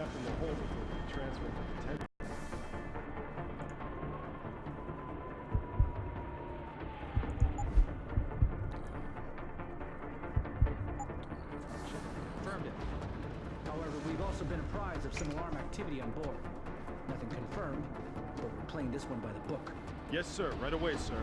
left in the hole before we transferred to detention. Confirmed it. However, we've also been apprised of some alarm activity on board. Nothing confirmed, but we're playing this one by the book. Yes, sir. Right away, sir.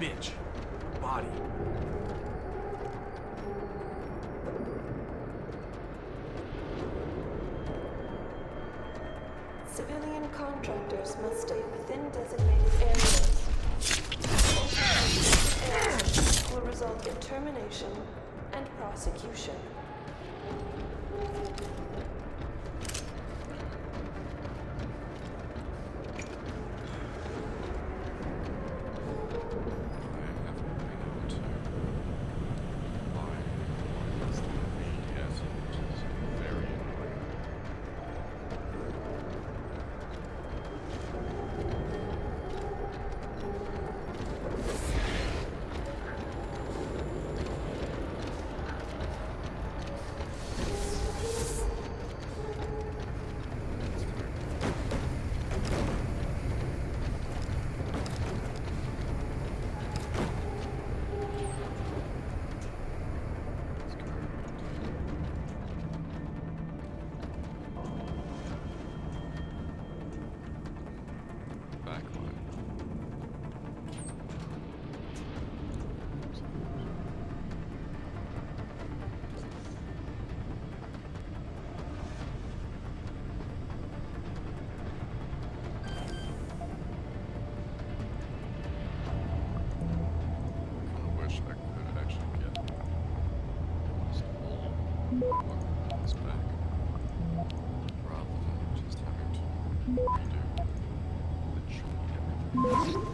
Bitch. Body. Civilian contractors must stay within designated areas. Areas will result in termination and prosecution.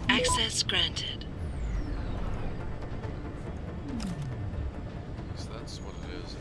Access granted. So that's what it is.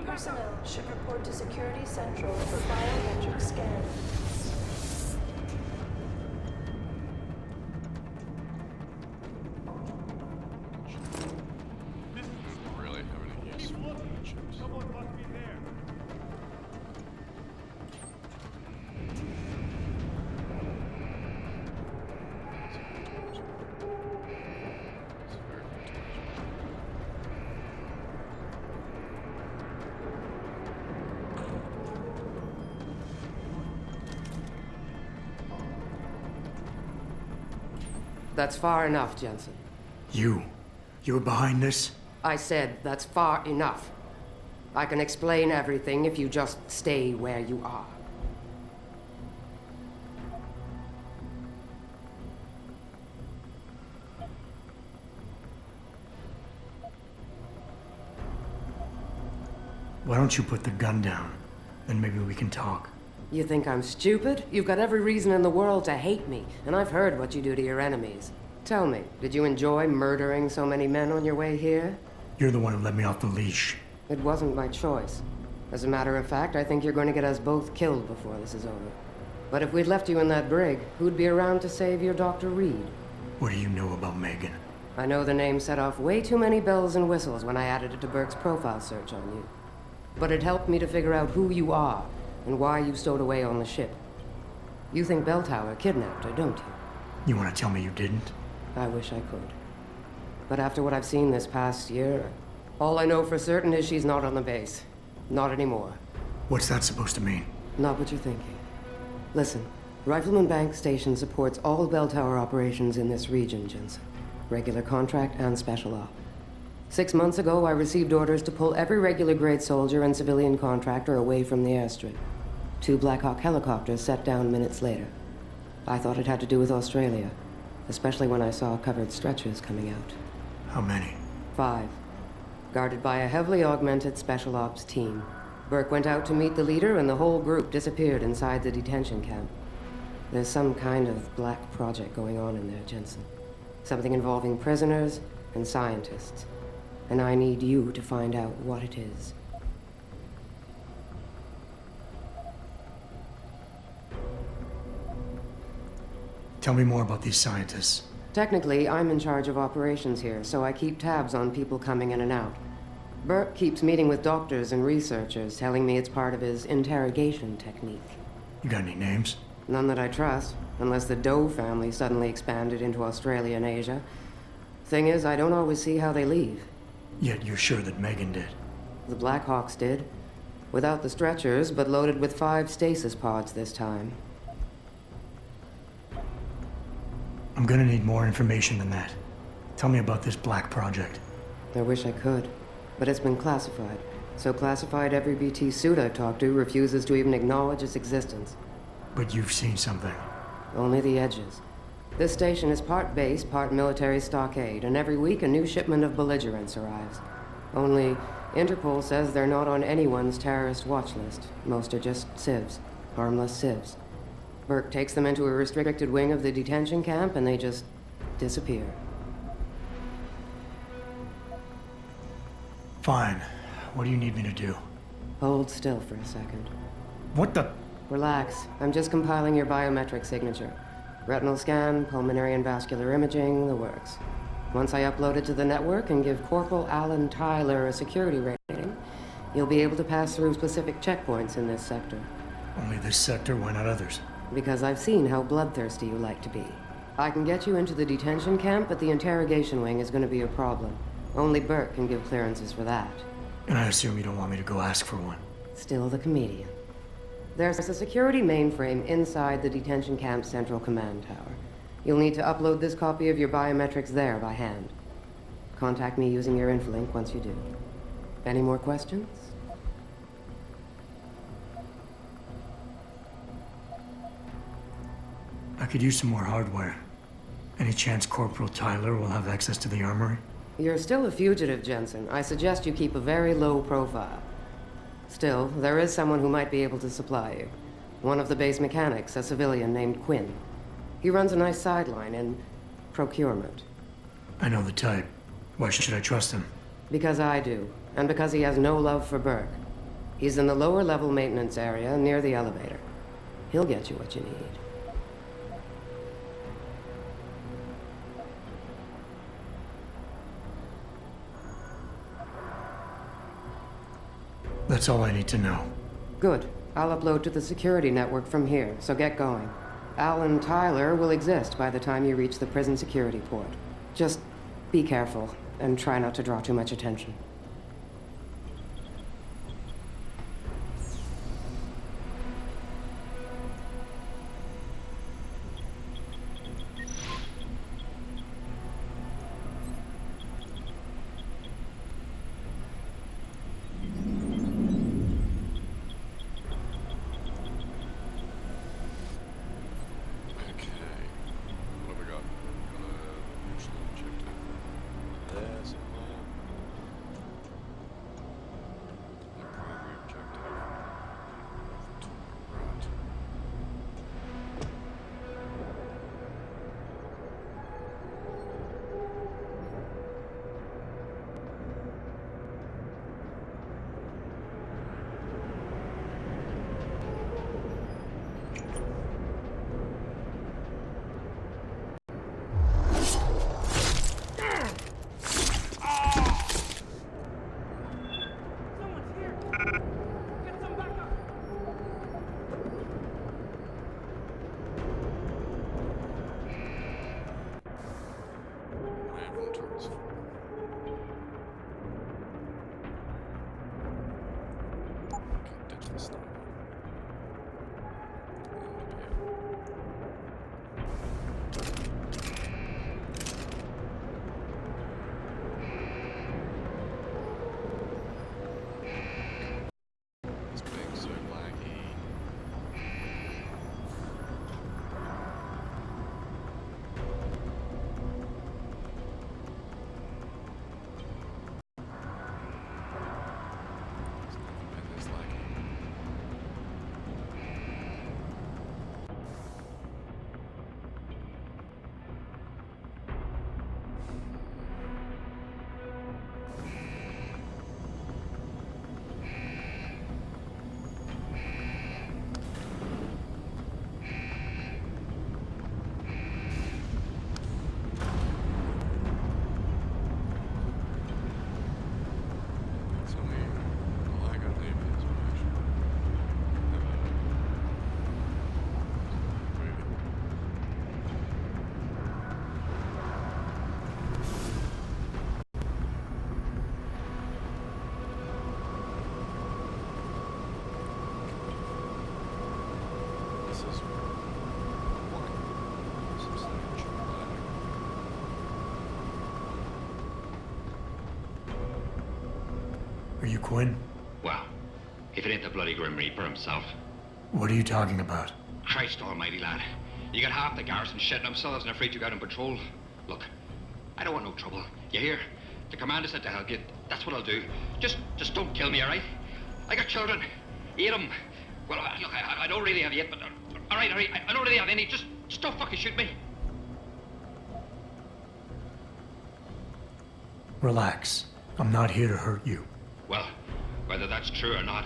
personnel should report to Security Central for biometric scan. Really have any use for the chips. Someone must be there. That's far enough, Jensen. You're behind this? I said that's far enough. I can explain everything if you just stay where you are. Why don't you put the gun down? Then maybe we can talk. You think I'm stupid? You've got every reason in the world to hate me, and I've heard what you do to your enemies. Tell me, did you enjoy murdering so many men on your way here? You're the one who let me off the leash. It wasn't my choice. As a matter of fact, I think you're going to get us both killed before this is over. But if we'd left you in that brig, who'd be around to save your Dr. Reed? What do you know about Megan? I know the name set off way too many bells and whistles when I added it to Burke's profile search on you. But it helped me to figure out who you are and why you stowed away on the ship. You think Belltower kidnapped her, don't you? You want to tell me you didn't? I wish I could. But after what I've seen this past year, all I know for certain is she's not on the base. Not anymore. What's that supposed to mean? Not what you're thinking. Listen, Rifleman Bank Station supports all Belltower operations in this region, Jensen. Regular contract and special op. 6 months ago, I received orders to pull every regular grade soldier and civilian contractor away from the airstrip. 2 Black Hawk helicopters set down minutes later. I thought it had to do with Australia, especially when I saw covered stretchers coming out. How many? 5. Guarded by a heavily augmented special ops team. Burke went out to meet the leader, and the whole group disappeared inside the detention camp. There's some kind of black project going on in there, Jensen. Something involving prisoners and scientists. And I need you to find out what it is. Tell me more about these scientists. Technically, I'm in charge of operations here, so I keep tabs on people coming in and out. Burke keeps meeting with doctors and researchers, telling me it's part of his interrogation technique. You got any names? None that I trust, unless the Doe family suddenly expanded into Australia and Asia. Thing is, I don't always see how they leave. Yet you're sure that Megan did. The Blackhawks did. Without the stretchers, but loaded with 5 stasis pods this time. I'm gonna need more information than that. Tell me about this black project. I wish I could, but it's been classified. So classified every BT suit I've talked to refuses to even acknowledge its existence. But you've seen something. Only the edges. This station is part base, part military stockade, and every week a new shipment of belligerents arrives. Only, Interpol says they're not on anyone's terrorist watch list. Most are just civs. Harmless civs. Burke takes them into a restricted wing of the detention camp, and they just disappear. Fine. What do you need me to do? Hold still for a second. What the? Relax. I'm just compiling your biometric signature. Retinal scan, pulmonary and vascular imaging, the works. Once I upload it to the network and give Corporal Alan Tyler a security rating, you'll be able to pass through specific checkpoints in this sector. Only this sector, why not others? Because I've seen how bloodthirsty you like to be. I can get you into the detention camp, but the interrogation wing is going to be a problem. Only Burke can give clearances for that. And I assume you don't want me to go ask for one. Still the comedian. There's a security mainframe inside the detention camp's central command tower. You'll need to upload this copy of your biometrics there by hand. Contact me using your inflink once you do. Any more questions? I could use some more hardware. Any chance Corporal Tyler will have access to the armory? You're still a fugitive, Jensen. I suggest you keep a very low profile. Still, there is someone who might be able to supply you. One of the base mechanics, a civilian named Quinn. He runs a nice sideline in procurement. I know the type. Why should I trust him? Because I do, and because he has no love for Burke. He's in the lower level maintenance area near the elevator. He'll get you what you need. That's all I need to know. Good. I'll upload to the security network from here, so get going. Alan Tyler will exist by the time you reach the prison security port. Just be careful, and try not to draw too much attention. Okay. What have we got? Mutual objective. There's a hole. The primary objective. To the right. Inventory's full. Okay, ditch the sniper. This thing's so laggy. It's never been this laggy. Tell me all I got the information. This is one substantial lag. Are you Quinn? Well, if it ain't the bloody Grim Reaper himself. What are you talking about? Christ almighty, lad. You got half the garrison shitting themselves and afraid you got on patrol. Look, I don't want no trouble. You hear? The commander said to help you. That's what I'll do. Just don't kill me, all right? I got children. 8 of them. Well, look, I don't really have yet, but... all right. I don't really have any. Just don't fucking shoot me. Relax. I'm not here to hurt you. Well, whether that's true or not,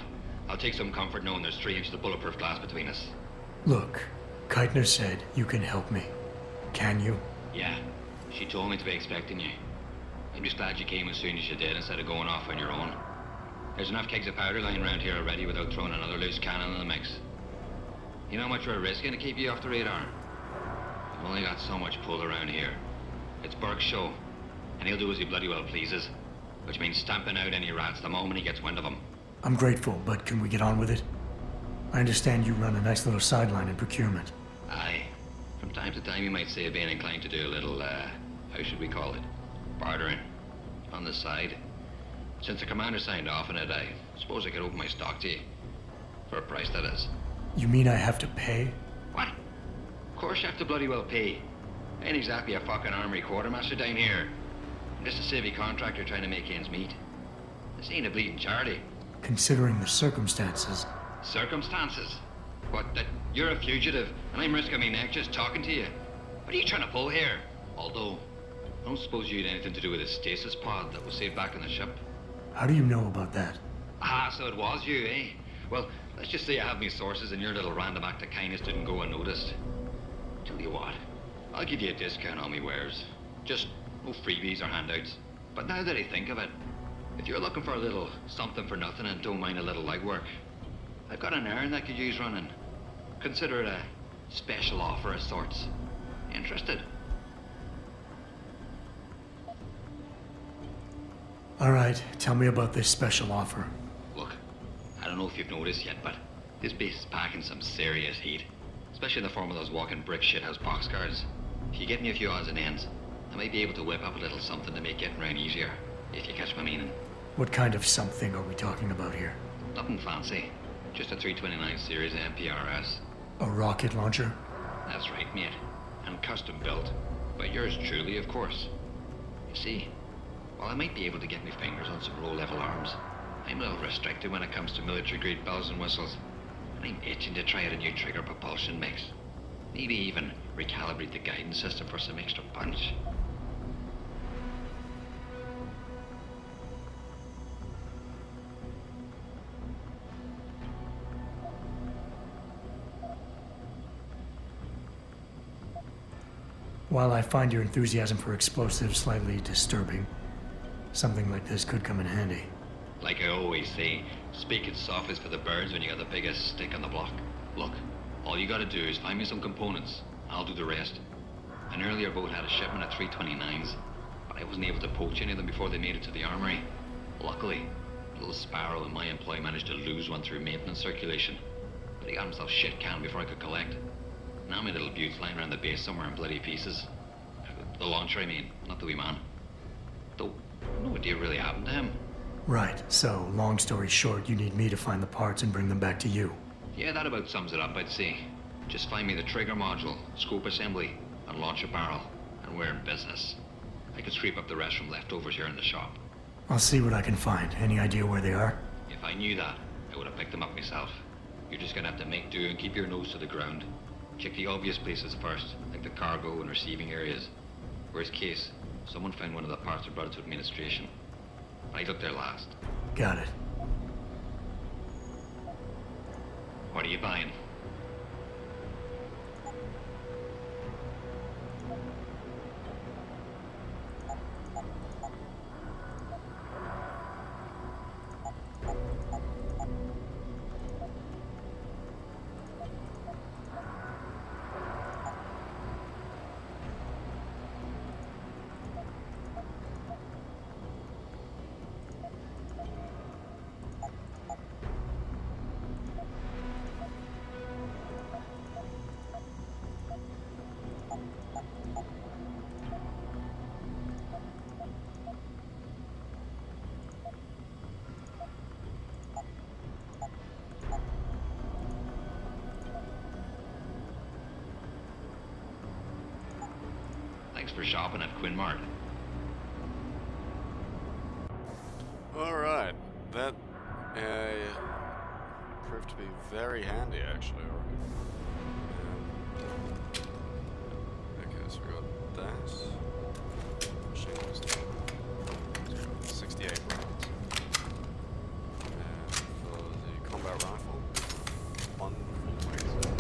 I'll take some comfort knowing there's 3 inches of bulletproof glass between us. Look, Keitner said you can help me. Can you? Yeah, she told me to be expecting you. I'm just glad you came as soon as you did instead of going off on your own. There's enough kegs of powder lying around here already without throwing another loose cannon in the mix. You know how much we're risking to keep you off the radar? We've only got so much pull around here. It's Burke's show, and he'll do as he bloody well pleases, which means stamping out any rats the moment he gets wind of them. I'm grateful, but can we get on with it? I understand you run a nice little sideline in procurement. Aye. From time to time you might say being inclined to do a little, how should we call it? Bartering. On the side. Since the commander signed off on it, I suppose I could open my stock to you. For a price, that is. You mean I have to pay? What? Of course you have to bloody well pay. I ain't exactly a fucking armory quartermaster down here. I'm just a civvy contractor trying to make ends meet. This ain't a bleeding charity. Considering the circumstances. Circumstances? What, that you're a fugitive and I'm risking my neck just talking to you? What are you trying to pull here? Although, I don't suppose you had anything to do with the stasis pod that was saved back in the ship. How do you know about that? Ah, so it was you, eh? Well, let's just say I have me sources and your little random act of kindness didn't go unnoticed. Tell you what, I'll give you a discount on me wares. Just no freebies or handouts. But now that I think of it, if you're looking for a little something for nothing and don't mind a little legwork, I've got an errand that could use running. Consider it a special offer of sorts. Interested? All right, tell me about this special offer. Look, I don't know if you've noticed yet, but this base is packing some serious heat. Especially in the form of those walking brick shithouse boxcars. If you get me a few odds and ends, I might be able to whip up a little something to make getting around easier, if you catch my meaning. What kind of something are we talking about here? Nothing fancy. Just a 329 series MPRS. A rocket launcher? That's right, mate. And custom built. By yours truly, of course. You see, while I might be able to get my fingers on some low-level arms, I'm a little restricted when it comes to military-grade bells and whistles. And I'm itching to try out a new trigger propulsion mix. Maybe even recalibrate the guidance system for some extra punch. While I find your enthusiasm for explosives slightly disturbing, something like this could come in handy. Like I always say, speaking soft is for the birds when you got the biggest stick on the block. Look, all you gotta do is find me some components. I'll do the rest. An earlier boat had a shipment of 329s, but I wasn't able to poach any of them before they made it to the armory. Luckily, little Sparrow in my employ managed to lose one through maintenance circulation, but he got himself shit canned before I could collect. Now my little bute's lying around the base somewhere in bloody pieces. The launcher, I mean, not the wee man. Though, no idea really happened to him. Right, so, long story short, you need me to find the parts and bring them back to you. Yeah, that about sums it up, I'd say. Just find me the trigger module, scope assembly, and launch a barrel, and we're in business. I could scrape up the rest from leftovers here in the shop. I'll see what I can find. Any idea where they are? If I knew that, I would have picked them up myself. You're just gonna have to make do and keep your nose to the ground. Check the obvious places first, like the cargo and receiving areas. Worst case, someone found one of the parts and brought it to administration. I looked there last. Got it. What are you buying? Thanks for shopping at Quinn Mart. Alright, that proved to be very handy actually. Okay, so we got that. Machine pistol. So we got 68 rounds. And for the combat rifle, 1 full magazine.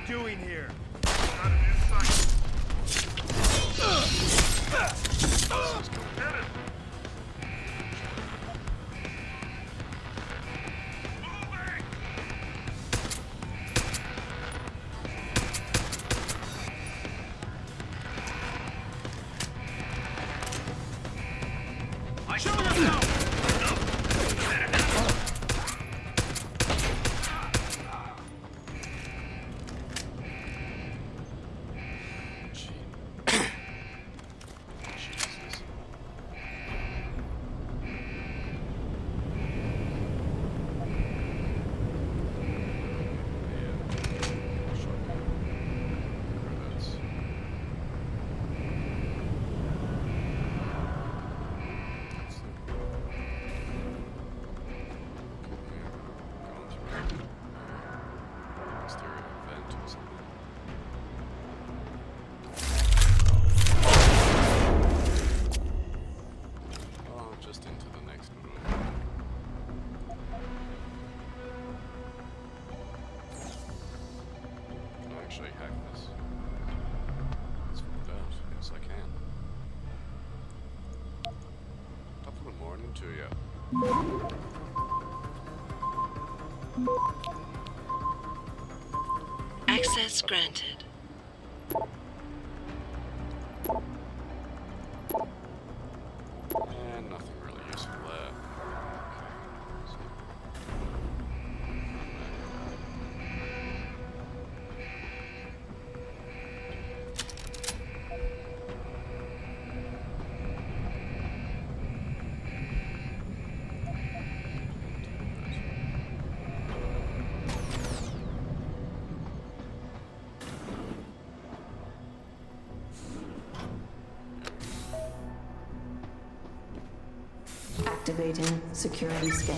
doing here? Jesus. Just into the next room. Can I actually hack this? Let's find out. Yes, I can. Top of the morning to you. Access granted. And nothing really useful there. Activating security scan.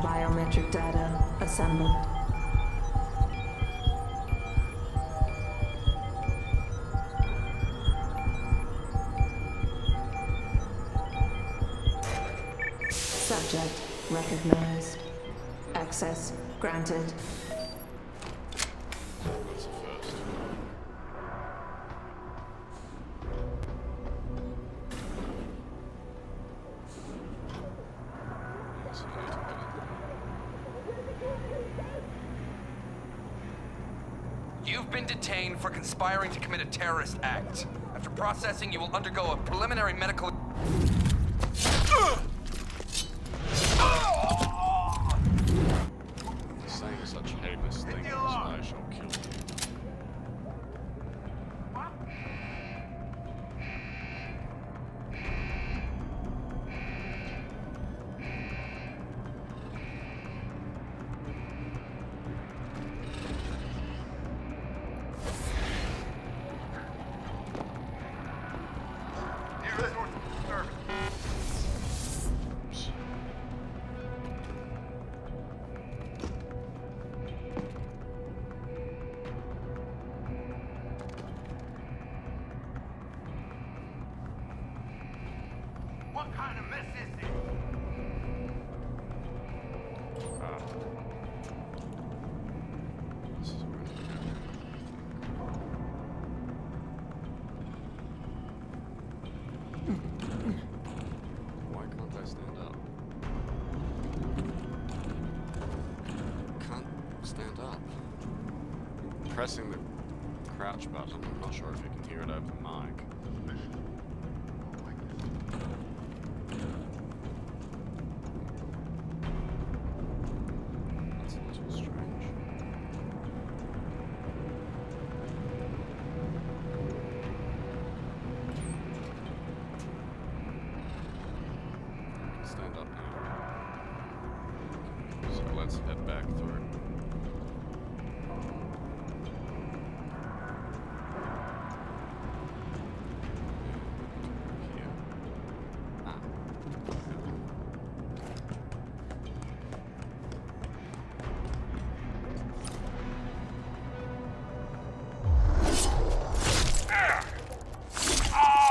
Biometric data assembled. Subject recognized. Access granted. That's a first. So I need to get in. You've been detained for conspiring to commit a terrorist act. After processing, you will undergo a preliminary medical... Saying such heinous things, I shall kill you. What kind of mess is this? This is where I need to go. Why can't I stand up? Can't stand up. I'm pressing the crouch button. I'm not sure if you can hear it over the mic. That's a little strange. I can stand up now. So let's head back through. Here. Ah.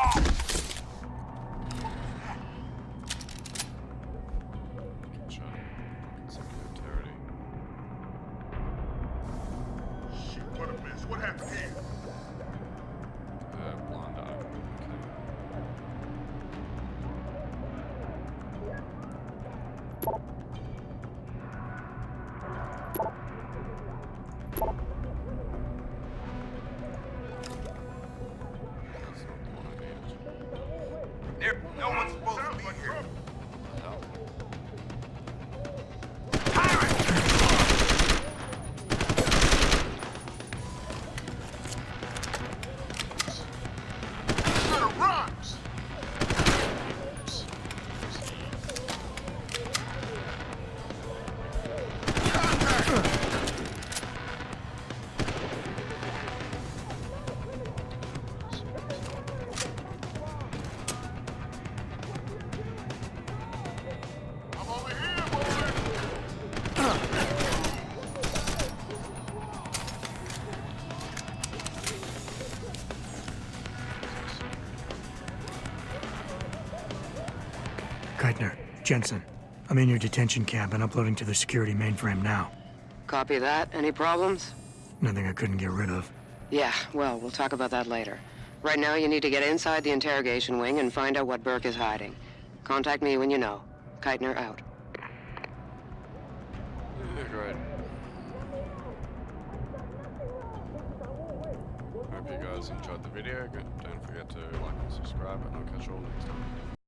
Keitner, Jensen. I'm in your detention camp and uploading to the security mainframe now. Copy that. Any problems? Nothing I couldn't get rid of. Yeah, well, we'll talk about that later. Right now, you need to get inside the interrogation wing and find out what Burke is hiding. Contact me when you know. Keitner out. Yeah, great. Hope you guys enjoyed the video. Don't forget to like and subscribe, and I'll catch you all next time.